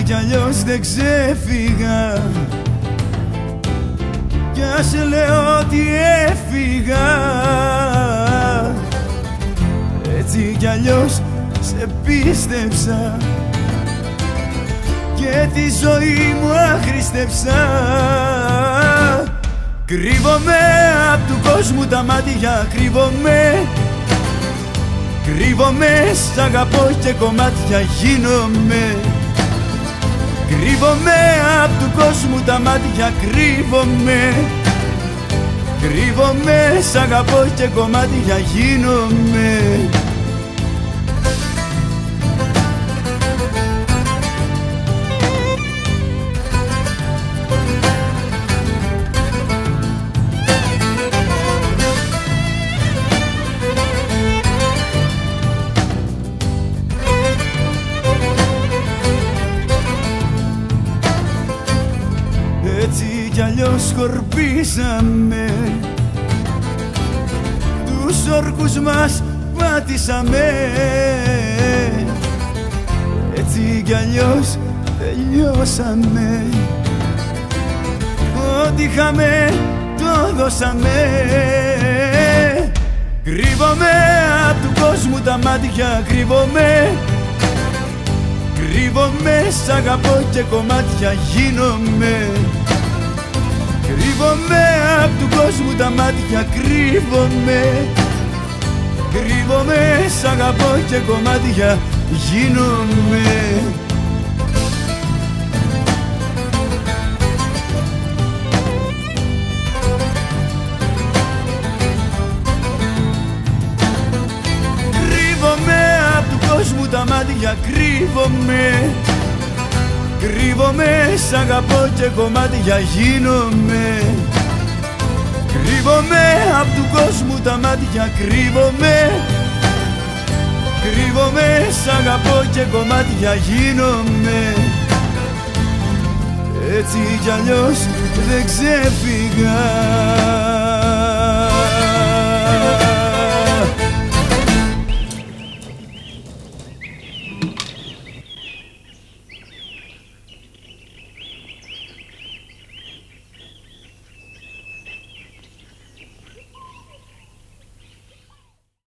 κι αλλιώς δεν ξέφυγα, κι ας λέω ότι έφυγα, έτσι κι αλλιώς σε πίστεψα και τη ζωή μου άχρηστεψα. Κρύβομαι απ' του κόσμου τα μάτια, κρύβομαι, κρύβομαι, σ' αγαπώ και κομμάτια γίνομαι. Κρύβομαι απ' του κόσμου τα μάτια, κρύβομαι, κρύβομαι, σ' αγαπώ και κομμάτια γίνομαι. Έτσι κι αλλιώς σκορπίσαμε, τους όρκους μας πάτησαμε, έτσι κι αλλιώς τελειώσαμε, ό,τι είχαμε το δώσαμε. Κρύβομαι απ' του κόσμου τα μάτια, κρύβομαι, κρύβομαι, σ' αγαπώ και κομμάτια γίνομαι. Κρύβομαι απ' του κόσμου τα μάτια, κρύβομαι, κρύβομαι, σ' αγαπώ και κομμάτια γίνομαι. Κρύβομαι απ' του κόσμου τα μάτια, κρύβομαι, κρύβομαι, σ' αγαπώ και κομμάτια γίνομαι. Κρύβομαι απ' του κόσμου τα μάτια, κρύβομαι, κρύβομαι, σ' αγαπώ και κομμάτια γίνομαι. Έτσι κι αλλιώς δεν ξέφυγα.